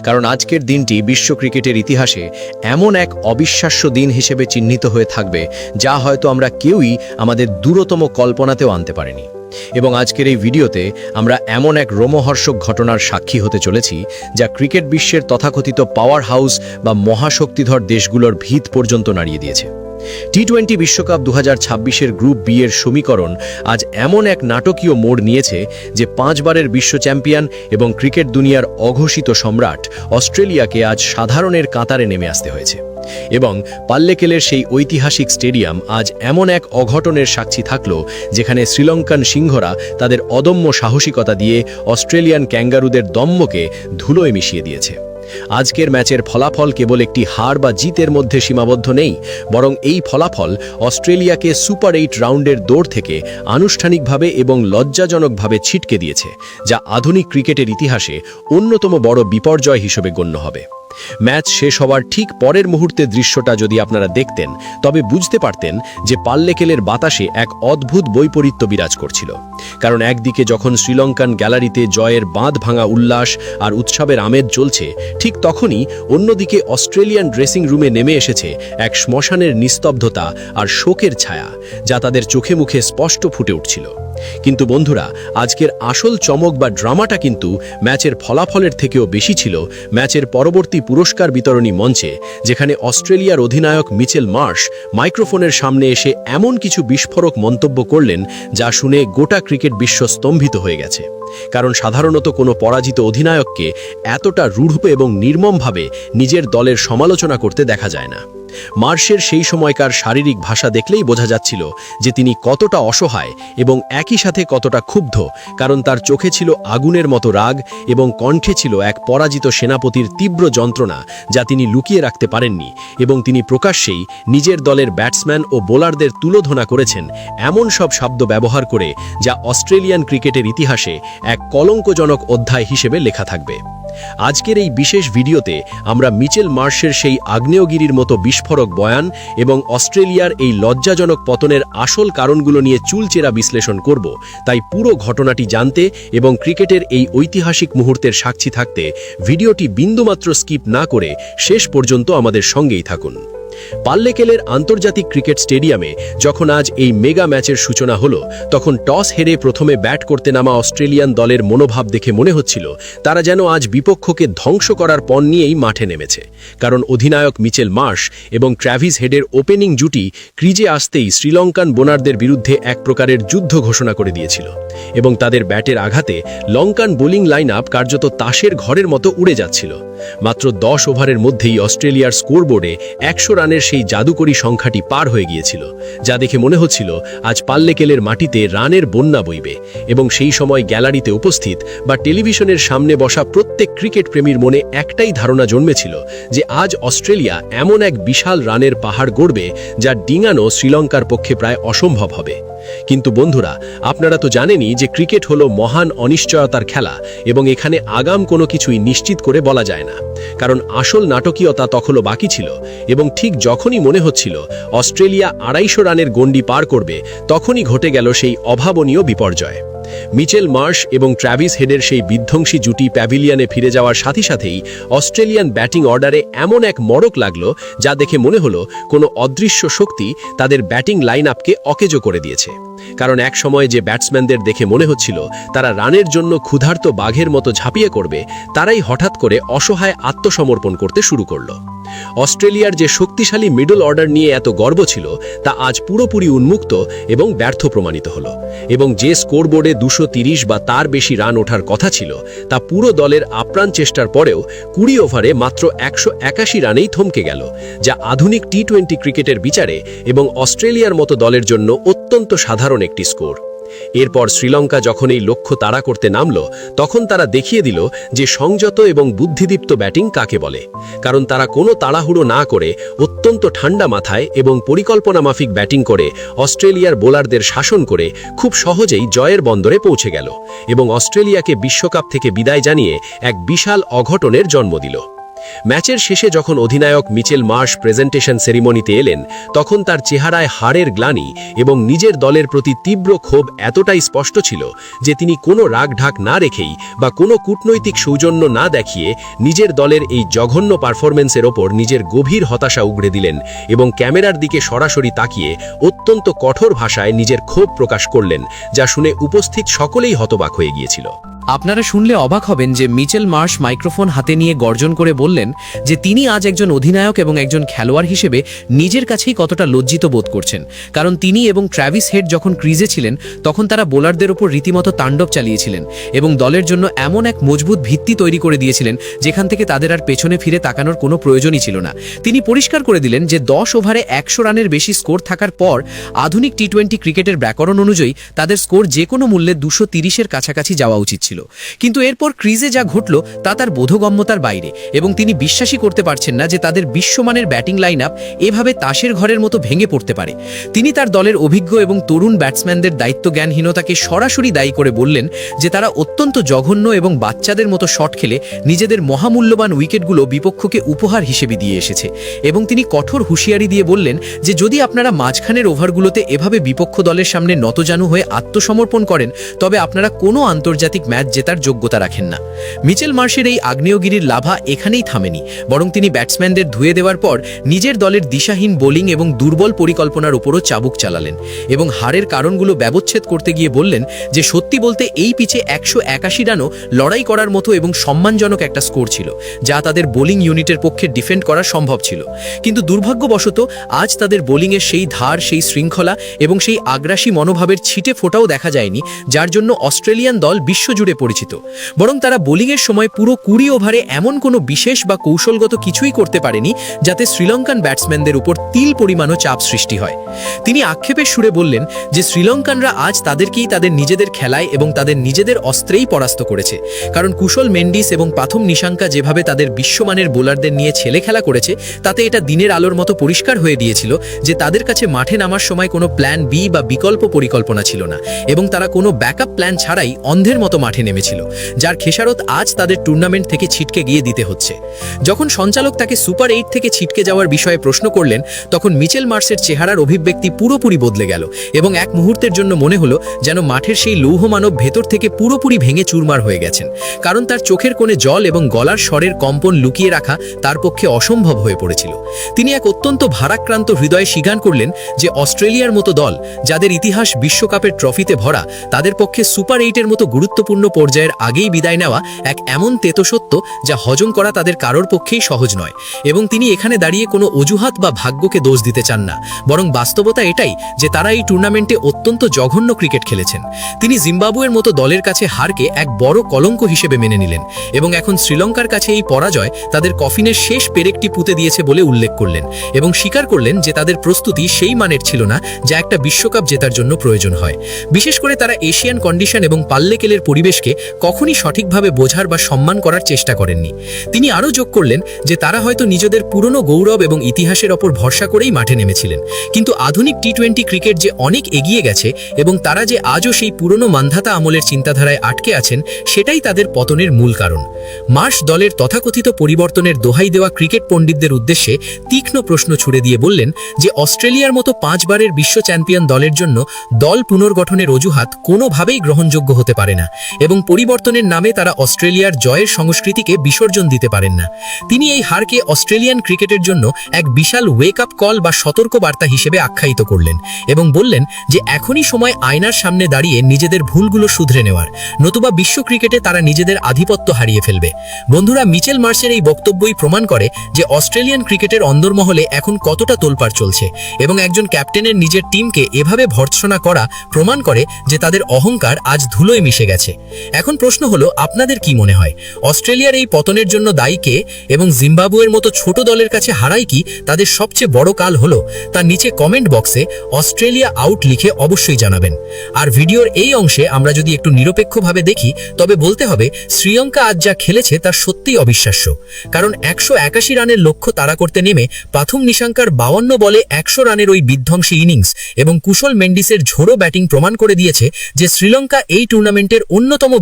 কারণ আজকের দিনটি বিশ্ব ক্রিকেটের ইতিহাসে এমন এক অবিশ্বাস্য দিন হিসেবে চিহ্নিত হয়ে থাকবে যা হয়তো আমরা কেউই আমাদের দূরতম কল্পনাতেও আনতে পারিনি। এবং আজকের এই ভিডিওতে আমরা এমন এক রোমহর্ষক ঘটনার সাক্ষী হতে চলেছি যা ক্রিকেট বিশ্বের তথাকথিত পাওয়ার হাউস বা মহাশক্তিধর দেশগুলোর ভিত পর্যন্ত নাড়িয়ে দিয়েছে। টি-20 বিশ্বকাপ 2026-এর গ্রুপ বি এর সমীকরণ আজ এমন এক নাটকীয় মোড় নিয়েছে যে 5 বারের বিশ্ব চ্যাম্পিয়ন এবং ক্রিকেট দুনিয়ার অঘোষিত সম্রাট অস্ট্রেলিয়াকে আজ সাধারণের কাতারে নেমে আসতে হয়েছে। এবং পাল্লেকেলের সেই ঐতিহাসিক স্টেডিয়াম আজ এমন এক অঘটনের সাক্ষী থাকল যেখানে শ্রীলঙ্কান সিংহরা তাদের অদম্য সাহসিকতা দিয়ে অস্ট্রেলিয়ান ক্যাঙ্গারুদের দম্মকে ধুলোয় মিশিয়ে দিয়েছে। আজকের ম্যাচের ফলাফল কেবল একটি হার বা জিতের মধ্যে সীমাবদ্ধ নেই, বরং এই ফলাফল অস্ট্রেলিয়াকে সুপার 8 রাউন্ডের দৌড় থেকে আনুষ্ঠানিকভাবে এবং লজ্জাজনকভাবে ছিটকে দিয়েছে, যা আধুনিক ক্রিকেটের ইতিহাসে অন্যতম বড় বিপর্যয় হিসেবে গণ্য হবে। ম্যাচ শেষ হওয়ার ঠিক পরের মুহূর্তে দৃশ্যটা যদি আপনারা দেখতেন তবে বুঝতে পারতেন যে পাল্লেকেলের বাতাসে এক অদ্ভুত বৈপরীত্য বিরাজ করছিল। কারণ একদিকে যখন শ্রীলঙ্কান গ্যালারিতে জয়ের বাঁধ ভাঙা উল্লাস আর উৎসবের আমেজ চলছে, ঠিক তখনই অন্যদিকে অস্ট্রেলিয়ান ড্রেসিং রুমে নেমে এসেছে এক শ্মশানের নিস্তব্ধতা আর শোকের ছায়া, যা তাদের চোখে মুখে স্পষ্ট ফুটে উঠছিল। কিন্তু বন্ধুরা, আজকের আসল চমক বা ড্রামাটা কিন্তু ম্যাচের ফলাফলের থেকেও বেশি ছিল ম্যাচের পরবর্তী পুরস্কার বিতরণী মঞ্চে, যেখানে অস্ট্রেলিয়ার অধিনায়ক মিচেল মার্শ মাইক্রোফোনের সামনে এসে এমন কিছু বিস্ফোরক মন্তব্য করলেন যা শুনে গোটা ক্রিকেট বিশ্ব স্তম্ভিত হয়ে গেছে। কারণ সাধারণত কোনো পরাজিত অধিনায়ককে এতটা রূঢ় এবং নির্মমভাবে নিজের দলের সমালোচনা করতে দেখা যায় না। মার্শের সেই সময়কার শারীরিক ভাষা দেখলেই বোঝা যাচ্ছিল যে তিনি কতটা অসহায় এবং একই সাথে কতটা ক্ষুব্ধ, কারণ তার চোখে ছিল আগুনের মতো রাগ এবং কণ্ঠে ছিল এক পরাজিত সেনাপতির তীব্র যন্ত্রণা যা তিনি লুকিয়ে রাখতে পারেননি। এবং তিনি প্রকাশ্যেই নিজের দলের ব্যাটসম্যান ও বোলারদের তুলোধনা করেছেন এমন সব শব্দ ব্যবহার করে যা অস্ট্রেলিয়ান ক্রিকেটের ইতিহাসে এক কলঙ্কজনক অধ্যায় হিসেবে লেখা থাকবে। আজকের এই বিশেষ ভিডিওতে আমরা মিচেল মার্শের সেই আগ্নেয়গিরির মতো বিস্ফোরক বয়ান এবং অস্ট্রেলিয়ার এই লজ্জাজনক পতনের আসল কারণগুলো নিয়ে চুলচেরা বিশ্লেষণ করব। তাই পুরো ঘটনাটি জানতে এবং ক্রিকেটের এই ঐতিহাসিক মুহূর্তের সাক্ষী থাকতে ভিডিওটি বিন্দুমাত্র স্কিপ না করে শেষ পর্যন্ত আমাদের সঙ্গেই থাকুন। পাল্লেকেলের আন্তর্জাতিক ক্রিকেট স্টেডিয়ামে যখন আজ এই মেগা ম্যাচের সূচনা হলো, তখন টস হেরে প্রথমে ব্যাট করতে নামা অস্ট্রেলিয়ান দলের মনোভাব দেখে মনে হচ্ছিল তারা যেন আজ বিপক্ষকে ধ্বংস করার পণ নিয়েই মাঠে নেমেছে। কারণ অধিনায়ক মিচেল মার্শ এবং ট্র্যাভিস হেডের ওপেনিং জুটি ক্রিজে আসতেই শ্রীলঙ্কান বোলারদের বিরুদ্ধে এক প্রকারের যুদ্ধ ঘোষণা করে দিয়েছিল এবং তাদের ব্যাটের আঘাতে লঙ্কান বোলিং লাইন আপ কার্যত তাসের ঘরের মতো উড়ে যাচ্ছিল। মাত্র 10 ওভারের মধ্যেই অস্ট্রেলিয়ার স্কোরবোর্ডে 100 রানের সেই জাদুকরী সংখ্যাটি পার হয়ে গিয়েছিল, যা দেখে মনে হচ্ছিল আজ পাল্লেকেলের মাটিতে রানের বন্যা বইবে। এবং সেই সময় গ্যালারিতে উপস্থিত বা টেলিভিশনের সামনে বসা প্রত্যেক ক্রিকেট প্রেমীর মনে একটাই ধারণা জন্মেছিল যে আজ অস্ট্রেলিয়া এমন এক বিশাল রানের পাহাড় গড়বে যা ডিঙানো শ্রীলঙ্কার পক্ষে প্রায় অসম্ভব হবে। কিন্তু বন্ধুরা, আপনারা তো জানেনই যে ক্রিকেট হলো মহান অনিশ্চয়তার খেলা এবং এখানে আগাম কোনো কিছুই নিশ্চিত করে বলা যায় না। কারণ আসল নাটকীয়তা তখনও বাকি ছিল এবং ঠিক যখনই মনে হচ্ছিল অস্ট্রেলিয়া 250 রানের গণ্ডি পার করবে, তখনই ঘটে গেল সেই অভাবনীয় বিপর্যয়। মিচেল মার্শ এবং ট্র্যাভিস হেডের সেই বিধ্বংসী জুটি প্যাভিলিয়নে ফিরে যাওয়ার সাথে সাথেই অস্ট্রেলিয়ান ব্যাটিং অর্ডারে এমন এক মড়ক লাগলো যা দেখে মনে হলো কোনো অদৃশ্য শক্তি তাদের ব্যাটিং লাইন আপকে অকেজো করে দিয়েছে। কারণ এক সময় যে ব্যাটসম্যানদের দেখে মনে হচ্ছিল তারা রানের জন্য ক্ষুধার্ত বাঘের মতো ঝাঁপিয়ে করবে, তারাই হঠাৎ করে অসহায় আত্মসমর্পণ করতে শুরু করলো। অস্ট্রেলিয়ার যে শক্তিশালী মিডল অর্ডার নিয়ে এত গর্ব ছিল তা আজ পুরোপুরি উন্মুক্ত এবং ব্যর্থ প্রমাণিত হলো। এবং যে স্কোরবোর্ডে 230 বা তার বেশি রান ওঠার কথা ছিল তা পুরো দলের আপ্রাণ চেষ্টার পরেও 20 ওভারে মাত্র 181 রানেই থমকে গেল, যা আধুনিক টি-20 ক্রিকেটের বিচারে এবং অস্ট্রেলিয়ার মতো দলের জন্য অত্যন্ত সাধারণ একটি স্কোর। এরপর শ্রীলঙ্কা যখন এই লক্ষ্য তাড়া করতে নামল, তখন তারা দেখিয়ে দিল যে সংযত এবং বুদ্ধিদীপ্ত ব্যাটিং কাকে বলে। কারণ তারা কোনো তাড়াহুড়ো না করে অত্যন্ত ঠান্ডা মাথায় এবং পরিকল্পনা মাফিক ব্যাটিং করে অস্ট্রেলিয়ার বোলারদের শাসন করে খুব সহজেই জয়ের বন্দরে পৌঁছে গেল এবং অস্ট্রেলিয়াকে বিশ্বকাপ থেকে বিদায় জানিয়ে এক বিশাল অঘটনের জন্ম দিল। ম্যাচের শেষে যখন অধিনায়ক মিচেল মার্শ প্রেজেন্টেশন সেরিমনিতে এলেন, তখন তার চেহারায় হারের গ্লানি এবং নিজের দলের প্রতি তীব্র ক্ষোভ এতটাই স্পষ্ট ছিল যে তিনি কোনো রাগঢাক না রেখেই বা কোনো কূটনৈতিক সৌজন্য না দেখিয়ে নিজের দলের এই জঘন্য পারফরম্যান্সের ওপর নিজের গভীর হতাশা উগড়ে দিলেন এবং ক্যামেরার দিকে সরাসরি তাকিয়ে অত্যন্ত কঠোর ভাষায় নিজের ক্ষোভ প্রকাশ করলেন, যা শুনে উপস্থিত সকলেই হতবাক হয়ে গিয়েছিল। আপনারা শুনলে অবাক হবেন যে মিচেল মার্শ মাইক্রোফোন হাতে নিয়ে গর্জন করে বললেন যে তিনি আজ একজন অধিনায়ক এবং একজন খেলোয়াড় হিসেবে নিজের কাছেই কতটা লজ্জিত বোধ করছেন, কারণ তিনি এবং ট্র্যাভিস হেড যখন ক্রিজে ছিলেন তখন তারা বোলারদের ওপর রীতিমতো তাণ্ডব চালিয়েছিলেন এবং দলের জন্য এমন এক মজবুত ভিত্তি তৈরি করে দিয়েছিলেন যেখান থেকে তাদের আর পেছনে ফিরে তাকানোর কোনো প্রয়োজনই ছিল না। তিনি পরিষ্কার করে দিলেন যে 10 ওভারে 100 রানের বেশি স্কোর থাকার পর আধুনিক টি-20 ক্রিকেটের ব্যাকরণ অনুযায়ী তাদের স্কোর যে কোনো মূল্যে 230-এর কাছাকাছি যাওয়া উচিত ছিল। কিন্তু এরপর ক্রিজে যা ঘটল তা তার বোধগম্যতার বাইরে এবং তিনি বিশ্বাসই করতে পারছেন না যে তাদের বিশ্বমানের ব্যাটিং লাইন আপ এভাবে তাসের ঘরের মতো ভেঙে পড়তে পারে। তিনি তার দলের অভিজ্ঞ এবং তরুণ ব্যাটসম্যানদের দায়িত্বজ্ঞানহীনতাকে সরাসরি দায়ী করে বললেন যে তারা অত্যন্ত জঘন্য এবং বাচ্চাদের মতো শট খেলে নিজেদের মহামূল্যবান উইকেটগুলো বিপক্ষকে উপহার হিসেবে দিয়ে এসেছে এবং তিনি কঠোর হুঁশিয়ারি দিয়ে বললেন যে যদি আপনারা মাঝখানের ওভারগুলোতে এভাবে বিপক্ষ দলের সামনে নতজানু হয়ে আত্মসমর্পণ করেন তবে আপনারা কোনো আন্তর্জাতিক ম্যাচ জেতার যোগ্যতা রাখেন না। মিচেল মার্শের এই আগ্নেয়গিরির লাভা এখানেই থামেনি, বরং তিনি ব্যাটসম্যানদের ধুয়ে দেওয়ার পর নিজের দলের দিশাহীন বোলিং এবং দুর্বল পরিকল্পনার উপরও চাবুক চালালেন এবং হারের কারণগুলো ব্যবচ্ছেদ করতে গিয়ে বললেন যে সত্যি বলতে এই পিচে 181 রানও লড়াই করার মতো এবং সম্মানজনক একটা স্কোর ছিল, যা তাদের বোলিং ইউনিটের পক্ষে ডিফেন্ড করা সম্ভব ছিল। কিন্তু দুর্ভাগ্যবশত আজ তাদের বোলিংয়ের সেই ধার, সেই শৃঙ্খলা এবং সেই আগ্রাসী মনোভাবের ছিটে ফোটাও দেখা যায়নি, যার জন্য অস্ট্রেলিয়ান দল বিশ্বজুড়ে পরিচিত। বরং তারা বোলিংয়ের সময় পুরো 20 ওভারে এমন কোনো বিশেষ বা কৌশলগত কিছুই করতে পারেনি যাতে শ্রীলঙ্কান ব্যাটসম্যানদের উপর তিল পরিমাণও চাপ সৃষ্টি হয়। তিনি আক্ষেপের সুরে বললেন যে শ্রীলঙ্কানরা আজ তাদেরকেই তাদের নিজেদের খেলায় এবং তাদের নিজেদের অস্ত্রেই পরাস্ত করেছে, কারণ কুশল মেন্ডিস এবং পাথম নিশাঙ্কা যেভাবে তাদের বিশ্বমানের বোলারদের নিয়ে ছেলে খেলা করেছে তাতে এটা দিনের আলোর মতো পরিষ্কার হয়ে দিয়েছিল যে তাদের কাছে মাঠে নামার সময় কোনো প্ল্যান বি বা বিকল্প পরিকল্পনা ছিল না এবং তারা কোনো ব্যাকআপ প্ল্যান ছাড়াই অন্ধের মতো মাঠে নেমেছিল, যার খেসারত আজ তাদের টুর্নামেন্ট থেকে ছিটকে গিয়ে দিতে হচ্ছে। যখন সঞ্চালক তাকে সুপার 8 থেকে ছিটকে যাওয়ার বিষয়ে প্রশ্ন করলেন তখন মিচেল মার্শের চেহারার অভিব্যক্তি পুরোপুরি বদলে গেল এবং এক মুহূর্তের জন্য মনে হলো যেন মাঠের সেই লৌহ মানব ভেতর থেকে পুরোপুরি ভেঙে চুরমার হয়ে গেছেন, কারণ তার চোখের কোণে জল এবং গলার স্বরের কম্পন লুকিয়ে রাখা তার পক্ষে অসম্ভব হয়ে পড়েছিল। তিনি এক অত্যন্ত ভারাক্রান্ত হৃদয়ে স্বীকার করলেন যে অস্ট্রেলিয়ার মতো দল, যাদের ইতিহাস বিশ্বকাপের ট্রফিতে ভরা, তাদের পক্ষে সুপার 8-এর মতো গুরুত্বপূর্ণ পর্যায়ের আগেই বিদায় নেওয়া এক এমন তেতসত্য যা হজম করা তাদের কারোর পক্ষেই সহজ নয়। এবং তিনি এখানে দাঁড়িয়ে কোনো অজুহাত বা ভাগ্যকে দোষ দিতে চান না, বরং বাস্তবতা এটাই যে তারা এই টুর্নামেন্টে অত্যন্ত জঘন্য ক্রিকেট খেলেছেন। তিনি জিম্বাবুয়ের মতো দলের কাছে হারকে এক বড় কলঙ্ক হিসেবে মেনে নিলেন এবং এখন শ্রীলঙ্কার কাছে এই পরাজয় তাদের কফিনের শেষ পেরেকটি পুঁতে দিয়েছে বলে উল্লেখ করলেন এবং স্বীকার করলেন যে তাদের প্রস্তুতি সেই মানের ছিল না যা একটা বিশ্বকাপ জেতার জন্য প্রয়োজন হয়। বিশেষ করে তারা এশিয়ান কন্ডিশন এবং পাল্লেকেলের পরিবেশকে কখনই সঠিকভাবে বোঝার বা সম্মান করার চেষ্টা করেননি। তিনি আরও যোগ করলেন যে তারা হয়তো নিজেদের পুরনো গৌরব এবং ইতিহাসের ওপর ভরসা করেই মাঠে নেমেছিলেন, কিন্তু আধুনিক টি-20 ক্রিকেট যে অনেক এগিয়ে গেছে এবং তারা যে আজও সেই পুরনো মান্ধাতা আমলের চিন্তাধারায় আটকে আছেন সেটাই তাদের পতনের মূল কারণ। মার্শ দলের তথাকথিত পরিবর্তনের দোহাই দেওয়া ক্রিকেট পণ্ডিতদের উদ্দেশ্যে তীক্ষ্ণ প্রশ্ন ছুড়ে দিয়ে বললেন যে অস্ট্রেলিয়ার মতো 5 বারের বিশ্ব চ্যাম্পিয়ন দলের জন্য দল পুনর্গঠনের অজুহাত কোনোভাবেই গ্রহণযোগ্য হতে পারে না এবং পরিবর্তনের নামে তারা অস্ট্রেলিয়ার জয়ের সংস্কৃতিকে বিসর্জন দিতে পারেন না। তিনি এই হারকে অস্ট্রেলিয়ান ক্রিকেটের জন্য এক বিশাল ওয়েক আপ কল বা সতর্ক বার্তা হিসেবে আখ্যায়িত করলেন এবং বললেন যে এখনই সময় আয়নার সামনে দাঁড়িয়ে নিজেদের ভুলগুলো শুধরে নেওয়ার, নতুবা বিশ্ব ক্রিকেটে তারা নিজেদের আধিপত্য হারিয়ে ফেলবে। বন্ধুরা, মিচেল মার্শের এই বক্তব্যই প্রমাণ করে যে অস্ট্রেলিয়ান ক্রিকেটের অন্দরমহলে এখন কতটা তোলপাড় চলছে এবং একজন ক্যাপ্টেনের নিজের টিমকে এভাবে ভর্ৎসনা করা প্রমাণ করে যে তাদের অহংকার আজ ধুলোয় মিশে গেছে। এখন প্রশ্ন হলো, আপনাদের কি মনে হয় অস্ট্রেলিয়ার এই পতনের জন্য দায়ী কে এবং জিম্বাবুয়ের মতো ছোট দলের কাছে হারাই কি তাদের সবচেয়ে বড় কাল হলো? তার নিচে কমেন্ট বক্সে অস্ট্রেলিয়া আউট লিখে অবশ্যই জানাবেন। আর ভিডিওর এই অংশে আমরা যদি একটু নিরপেক্ষভাবে দেখি তবে বলতে হবে শ্রীলঙ্কা আজ যা খেলেছে তা সত্যিই অবিশ্বাস্য, কারণ 181 রানের লক্ষ্য তাড়া করতে নেমে পাথম নিশাঙ্কার 52 বলে 100 রানের ওই বিধ্বংসী ইনিংস এবং কুশল মেন্ডিসের ঝোড়ো ব্যাটিং প্রমাণ করে দিয়েছে যে শ্রীলঙ্কা এই টুর্নামেন্টের অন্যতম